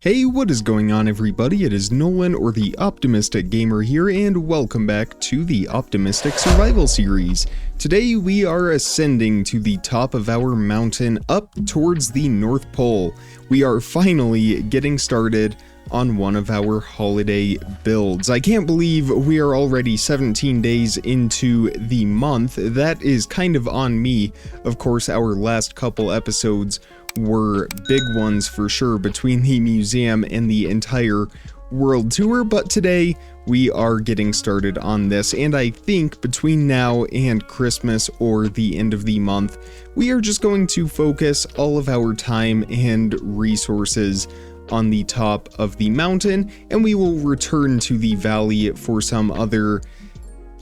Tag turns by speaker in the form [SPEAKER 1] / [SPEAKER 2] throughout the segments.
[SPEAKER 1] Hey, what is going on everybody? It is Nolan, or the Optimistic Gamer here, and welcome back to the Optimistic Survival Series. Today we are ascending to the top of our mountain up towards the North Pole. We are finally getting started on one of our holiday builds. I can't believe we are already 17 days into the month. That is kind of on me. Of course, our last couple episodes were big ones for sure between the museum and the entire world tour, but today we are getting started on this, and I think between now and Christmas or the end of the month, we are just going to focus all of our time and resources on the top of the mountain, and we will return to the valley for some other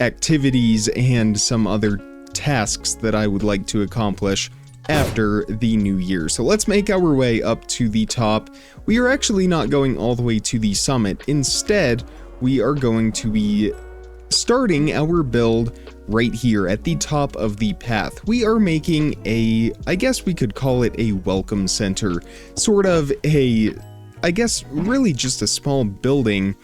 [SPEAKER 1] activities and some other tasks that I would like to accomplish after the new year. So let's make our way up to the top. We are actually not going all the way to the summit. Instead, we are going to be starting our build right here at the top of the path. We are making I guess we could call it a welcome center, sort of I guess really just a small building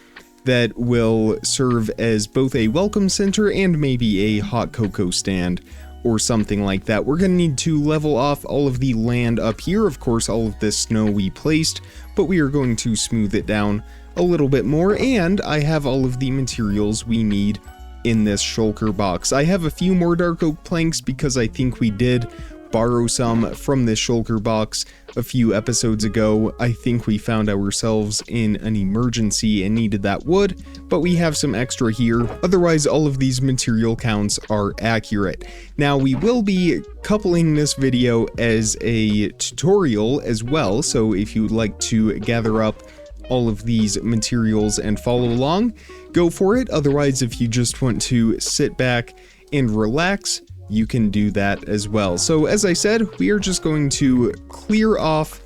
[SPEAKER 1] that will serve as both a welcome center and maybe a hot cocoa stand or something like that. We're gonna need to level off all of the land up here. Of course, all of this snow we placed, but we are going to smooth it down a little bit more, and I have all of the materials we need in this shulker box. I have a few more dark oak planks because I think we did borrow some from this shulker box a few episodes ago. I think we found ourselves in an emergency and needed that wood, but we have some extra here. Otherwise, all of these material counts are accurate. Now, we will be coupling this video as a tutorial as well, so if you would like to gather up all of these materials and follow along, go for it. Otherwise, if you just want to sit back and relax, you can do that as well. So as I said, we are just going to clear off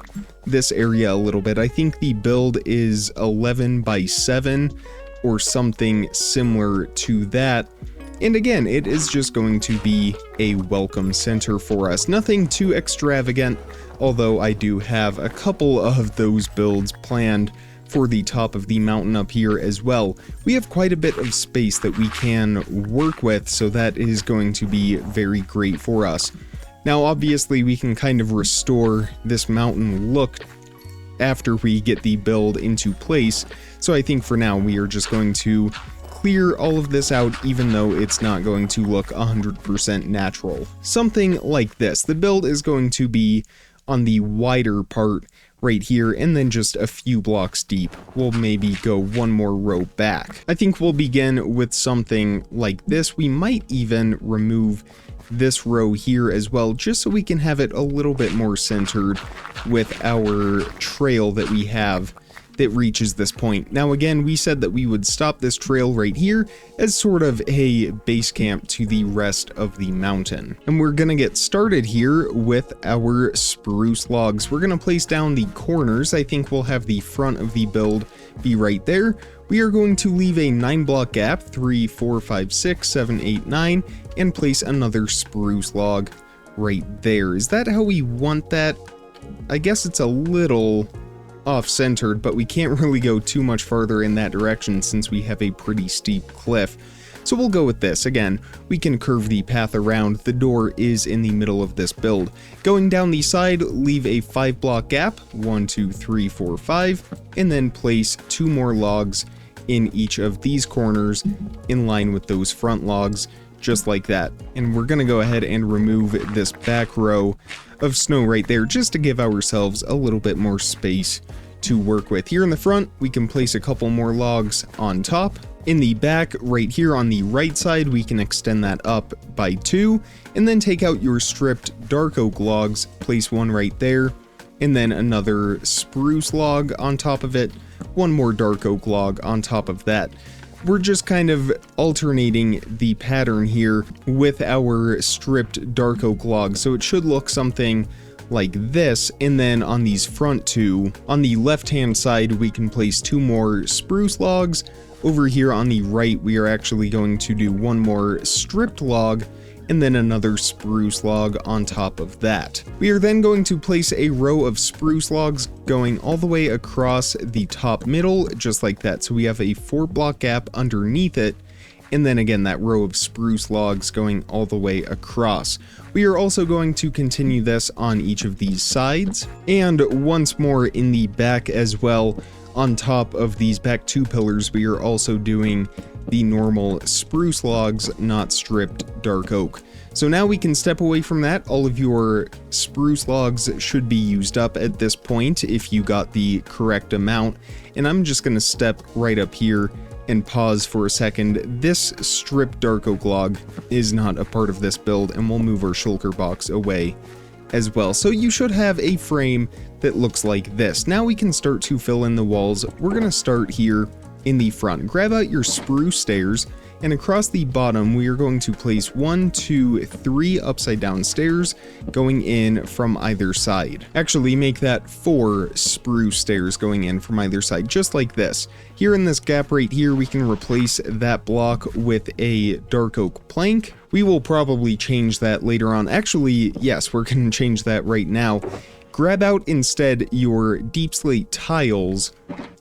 [SPEAKER 1] this area a little bit. I think the build is 11 by 7 or something similar to that. And again, it is just going to be a welcome center for us. Nothing too extravagant, although I do have a couple of those builds planned for the top of the mountain up here as well. We have quite a bit of space that we can work with, so that is going to be very great for us. Now, obviously, we can kind of restore this mountain look after we get the build into place, so I think for now we are just going to clear all of this out, even though it's not going to look 100% natural. Something like this. The build is going to be on the wider part right here, and then just a few blocks deep. We'll maybe go one more row back. I think we'll begin with something like this. We might even remove this row here as well, just so we can have it a little bit more centered with our trail that we have that reaches this point. Now again, we said that we would stop this trail right here as sort of a base camp to the rest of the mountain. And we're gonna get started here with our spruce logs. We're gonna place down the corners. I think we'll have the front of the build be right there. We are going to leave a 9-block gap, 3, 4, 5, 6, 7, 8, 9, and place another spruce log right there. Is that how we want that? I guess it's a little off-centered, but we can't really go too much farther in that direction since we have a pretty steep cliff. So we'll go with this. Again, we can curve the path around. The door is in the middle of this build. Going down the side, leave a 5-block gap, 1, 2, 3, 4, 5, and then place 2 more logs in each of these corners in line with those front logs, just like that. And we're gonna go ahead and remove this back row of snow right there, just to give ourselves a little bit more space to work with. Here in the front, we can place a couple more logs on top. In the back, right here on the right side, we can extend that up by 2, and then take out your stripped dark oak logs, place one right there, and then another spruce log on top of it, one more dark oak log on top of that. We're just kind of alternating the pattern here with our stripped dark oak logs, so it should look something like this. And then on these front 2, on the left hand side, we can place 2 more spruce logs. Over here on the right, we are actually going to do 1 more stripped log, and then another spruce log on top of that. We are then going to place a row of spruce logs going all the way across the top middle, just like that. So we have a 4-block gap underneath it, and then again that row of spruce logs going all the way across. We are also going to continue this on each of these sides, and once more in the back as well. On top of these back 2 pillars, we are also doing the normal spruce logs, not stripped dark oak. So now we can step away from that. All of your spruce logs should be used up at this point if you got the correct amount. And I'm just going to step right up here and pause for a second. This stripped dark oak log is not a part of this build, and we'll move our shulker box away as well. So you should have a frame that looks like this. Now we can start to fill in the walls. We're going to start here in the front. Grab out your spruce stairs, and across the bottom we are going to place 1, 2, 3 upside down stairs going in from either side. Actually, make that 4 spruce stairs going in from either side, just like this. Here in this gap right here, we can replace that block with a dark oak plank. We will probably change that later on. Actually, yes, we're going to change that right now. Grab out instead your deep slate tiles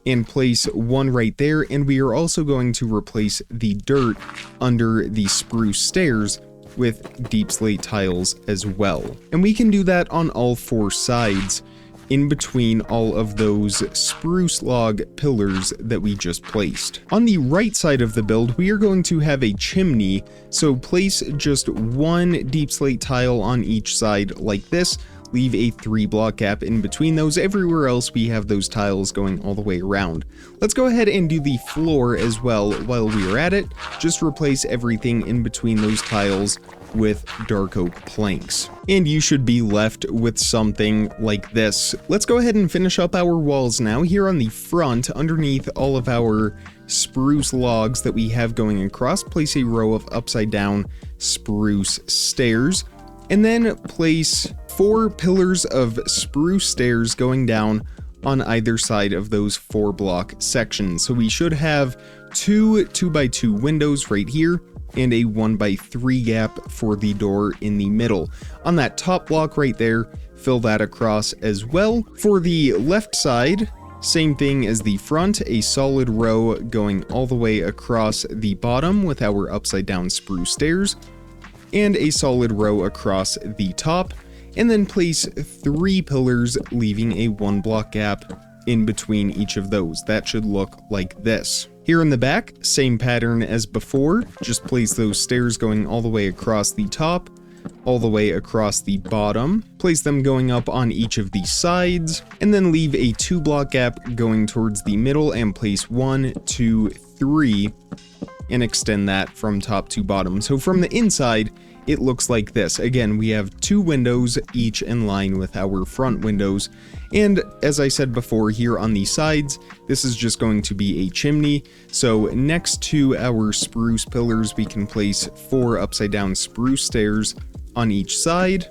[SPEAKER 1] and place 1 right there, and we are also going to replace the dirt under the spruce stairs with deep slate tiles as well. And we can do that on all 4 sides in between all of those spruce log pillars that we just placed. On the right side of the build, we are going to have a chimney, so place just 1 deep slate tile on each side like this. Leave a 3-block gap in between those. Everywhere else we have those tiles going all the way around. Let's go ahead and do the floor as well while we are at it. Just replace everything in between those tiles with dark oak planks. And you should be left with something like this. Let's go ahead and finish up our walls now. Here on the front, underneath all of our spruce logs that we have going across, place a row of upside down spruce stairs. And then place 4 pillars of spruce stairs going down on either side of those 4-block sections. So we should have 2 2x2 windows right here and a 1x3 gap for the door in the middle. On that top block right there, fill that across as well. For the left side, same thing as the front, a solid row going all the way across the bottom with our upside down spruce stairs, and a solid row across the top, and then place 3 pillars, leaving a 1-block gap in between each of those. That should look like this. Here in the back, same pattern as before, just place those stairs going all the way across the top, all the way across the bottom, place them going up on each of these sides, and then leave a 2-block gap going towards the middle and place 1, 2, 3, and extend that from top to bottom. So from the inside, it looks like this. Again, we have 2 windows, each in line with our front windows. And as I said before, here on the sides, this is just going to be a chimney. So next to our spruce pillars, we can place 4 upside down spruce stairs on each side.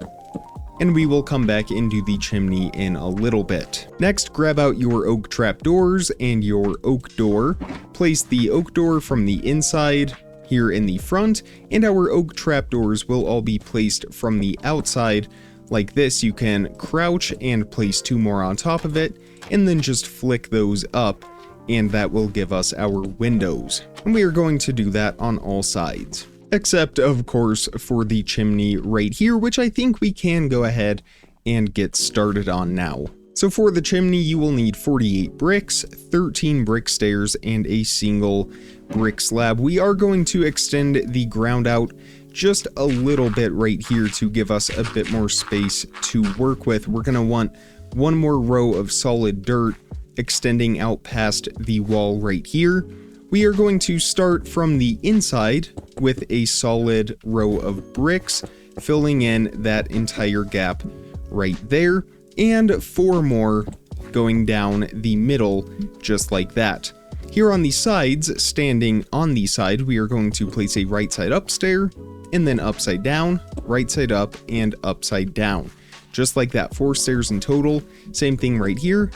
[SPEAKER 1] And we will come back and do the chimney in a little bit. Next, grab out your oak trapdoors and your oak door. Place the oak door from the inside here in the front, and our oak trapdoors will all be placed from the outside like this. You can crouch and place 2 more on top of it, and then just flick those up, and that will give us our windows. And we are going to do that on all sides. Except, of course, for the chimney right here, which I think we can go ahead and get started on now. So for the chimney, you will need 48 bricks, 13 brick stairs, and a single brick slab. We are going to extend the ground out just a little bit right here to give us a bit more space to work with. We're going to want 1 more row of solid dirt extending out past the wall right here. We are going to start from the inside with a solid row of bricks, filling in that entire gap right there, and 4 more going down the middle, just like that. Here on the sides, standing on the side, we are going to place a right side up stair, and then upside down, right side up, and upside down. Just like that, 4 stairs in total. Same thing right here,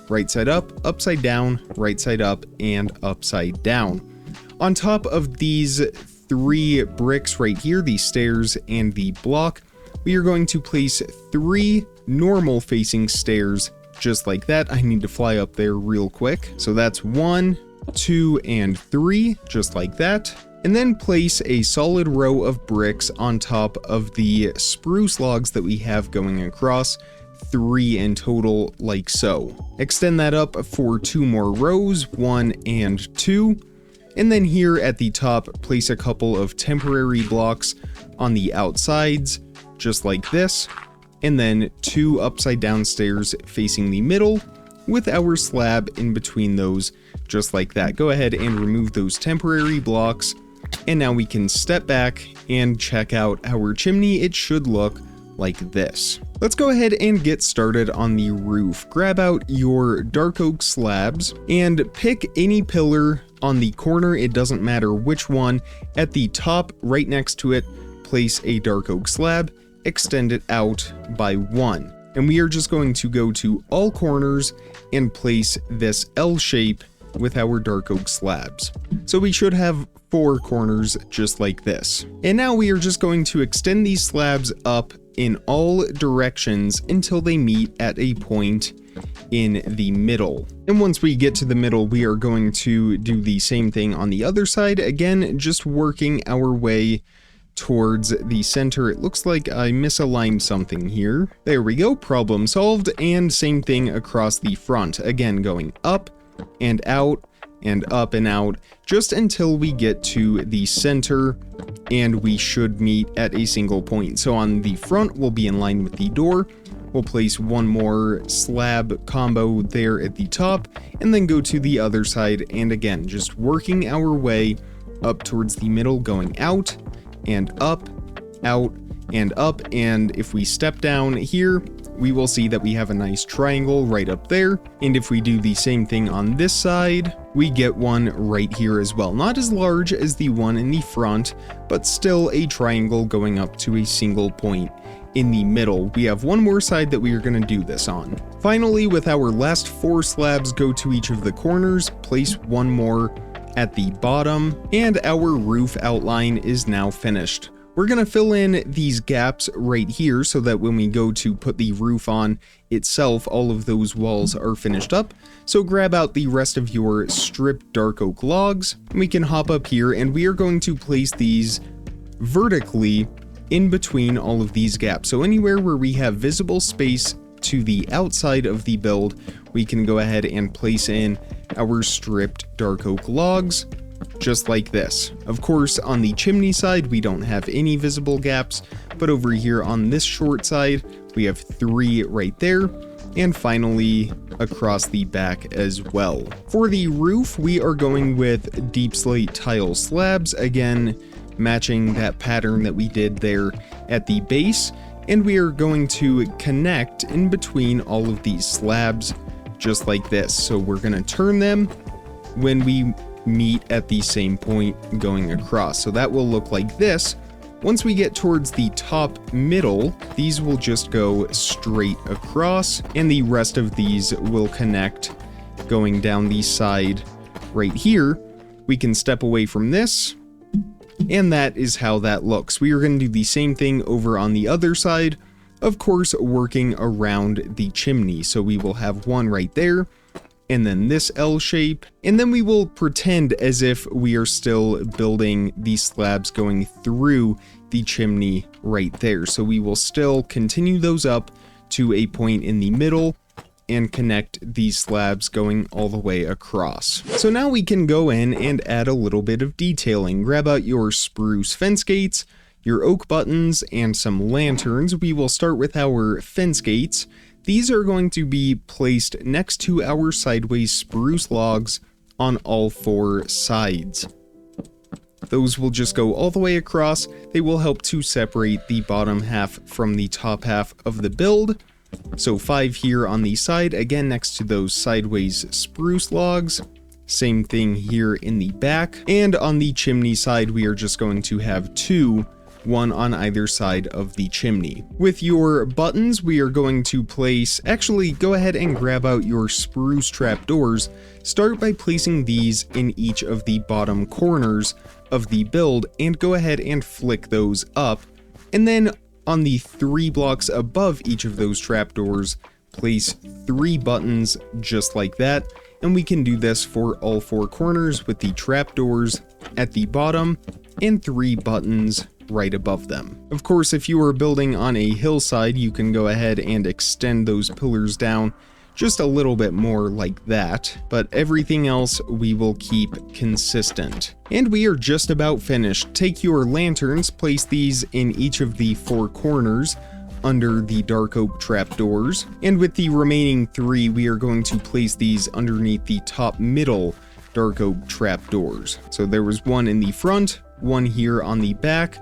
[SPEAKER 1] right side up, upside down, right side up, and upside down. On top of these 3 bricks right here, the stairs and the block, we are going to place 3 normal facing stairs just like that. I need to fly up there real quick. So that's 1, 2, and 3, just like that. And then place a solid row of bricks on top of the spruce logs that we have going across, 3 in total, like so. Extend that up for 2 more rows, 1 and 2. And then here at the top, place a couple of temporary blocks on the outsides, just like this. And then 2 upside down stairs facing the middle with our slab in between those, just like that. Go ahead and remove those temporary blocks. And now we can step back and check out our chimney. It should look like this. Let's go ahead and get started on the roof. Grab out your dark oak slabs and pick any pillar on the corner. It doesn't matter which one. At the top, right next to it, place a dark oak slab, extend it out by 1. And we are just going to go to all corners and place this L shape with our dark oak slabs. So we should have 4 corners just like this. And now we are just going to extend these slabs up in all directions until they meet at a point in the middle. And once we get to the middle, we are going to do the same thing on the other side. Again, just working our way towards the center. It looks like I misaligned something here. There we go, problem solved. And same thing across the front. Again, going up and out and up and out, just until we get to the center, and we should meet at a single point. So on the front, we'll be in line with the door. We'll place 1 more slab combo there at the top, and then go to the other side, and again, just working our way up towards the middle, going out and up, out and up. And if we step down here, we will see that we have a nice triangle right up there. And if we do the same thing on this side, we get one right here as well. Not as large as the one in the front, but still a triangle going up to a single point in the middle. We have 1 more side that we are going to do this on. Finally, with our last 4 slabs, go to each of the corners, place 1 more at the bottom, and our roof outline is now finished. We're going to fill in these gaps right here so that when we go to put the roof on itself, all of those walls are finished up. So grab out the rest of your stripped dark oak logs. We can hop up here, and we are going to place these vertically in between all of these gaps. So anywhere where we have visible space to the outside of the build, we can go ahead and place in our stripped dark oak logs, just like this. Of course, on the chimney side, we don't have any visible gaps, but over here on this short side, we have 3 right there, and finally across the back as well. For the roof, we are going with deep slate tile slabs, again, matching that pattern that we did there at the base, and we are going to connect in between all of these slabs, just like this. So we're going to turn them when we meet at the same point going across. So that will look like this. Once we get towards the top middle, these will just go straight across, and the rest of these will connect going down the side right here. We can step away from this, and that is how that looks. We are going to do the same thing over on the other side, of course, working around the chimney. So we will have 1 right there, and then this L shape, and then we will pretend as if we are still building these slabs going through the chimney right there. So we will still continue those up to a point in the middle and connect these slabs going all the way across. So now we can go in and add a little bit of detailing. Grab out your spruce fence gates, your oak buttons, and some lanterns. We will start with our fence gates. These are going to be placed next to our sideways spruce logs on all 4 sides. Those will just go all the way across. They will help to separate the bottom half from the top half of the build. So 5 here on the side, again next to those sideways spruce logs. Same thing here in the back. And on the chimney side, we are just going to have 2 one on either side of the chimney. With your buttons, we are going to place, actually go ahead and grab out your spruce trapdoors. Start by placing these in each of the bottom corners of the build and go ahead and flick those up. And then on the 3 blocks above each of those trapdoors, place 3 buttons just like that. And we can do this for all 4 corners with the trapdoors at the bottom and 3 buttons right above them. Of course, if you are building on a hillside, you can go ahead and extend those pillars down just a little bit more like that, but everything else we will keep consistent. And we are just about finished. Take your lanterns, place these in each of the 4 corners under the dark oak trapdoors, and with the remaining 3 we are going to place these underneath the top middle dark oak trapdoors. So there was one in the front, one here on the back,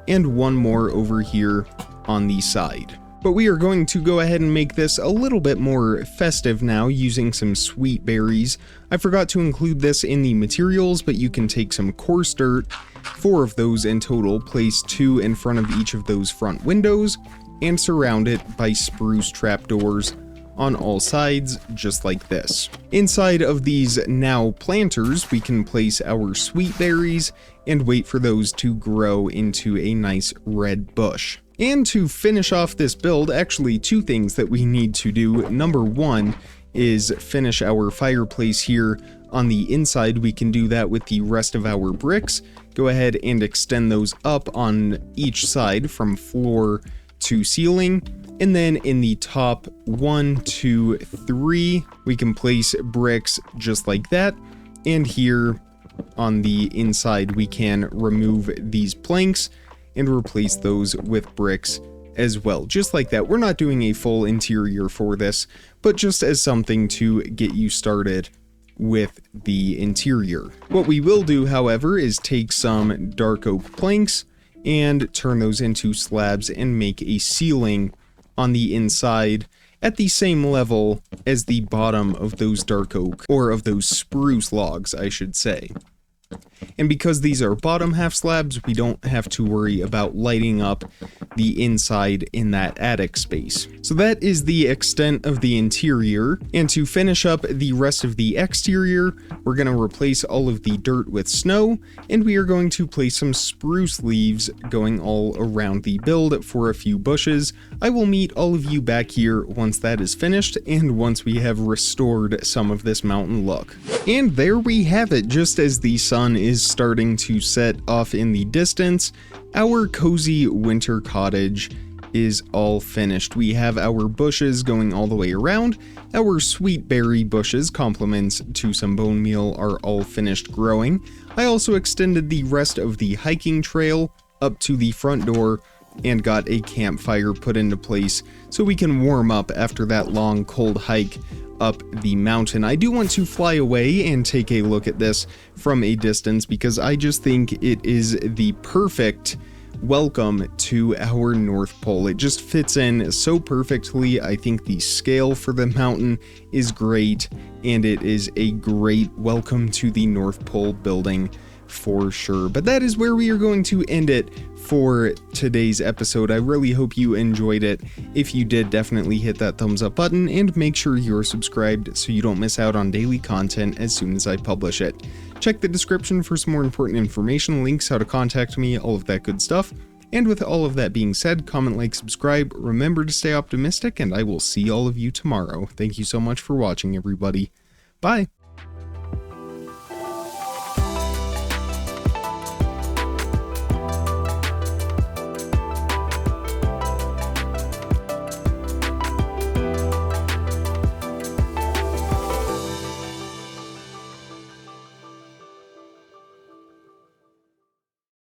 [SPEAKER 1] and one more over here on the side. But we are going to go ahead and make this a little bit more festive now using some sweet berries. I forgot to include this in the materials, but you can take some coarse dirt, 4 of those in total, place 2 in front of each of those front windows, and surround it by spruce trapdoors on all sides, just like this. Inside of these now planters, we can place our sweet berries and wait for those to grow into a nice red bush. And to finish off this build, actually 2 things that we need to do. Number 1 is finish our fireplace here on the inside. We can do that with the rest of our bricks. Go ahead and extend those up on each side from floor to ceiling. And then in the top 1, 2, 3, we can place bricks just like that. And here on the inside, we can remove these planks and replace those with bricks as well, just like that. We're not doing a full interior for this, but just as something to get you started with the interior. What we will do, however, is take some dark oak planks and turn those into slabs and make a ceiling on the inside at the same level as the bottom of those dark oak, or of those spruce logs, I should say. And because these are bottom half slabs, we don't have to worry about lighting up the inside in that attic space. So that is the extent of the interior. And to finish up the rest of the exterior, we're going to replace all of the dirt with snow, and we are going to place some spruce leaves going all around the build for a few bushes. I will meet all of you back here once that is finished and once we have restored some of this mountain look. And there we have it. Just as the sun is starting to set off in the distance, our cozy winter cottage is all finished. We have our bushes going all the way around. Our sweet berry bushes, compliments to some bone meal, are all finished growing. I also extended the rest of the hiking trail up to the front door and got a campfire put into place so we can warm up after that long cold hike up the mountain. I do want to fly away and take a look at this from a distance because I just think it is the perfect welcome to our North Pole. It just fits in so perfectly. I think the scale for the mountain is great, and it is a great welcome to the North Pole building for sure. But that is where we are going to end it for today's episode. I really hope you enjoyed it. If you did, definitely hit that thumbs up button and make sure you're subscribed so you don't miss out on daily content as soon as I publish it. Check the description for some more important information, links, how to contact me, all of that good stuff. And with all of that being said, comment, like, subscribe, remember to stay optimistic, and I will see all of you tomorrow. Thank you so much for watching, everybody. Bye!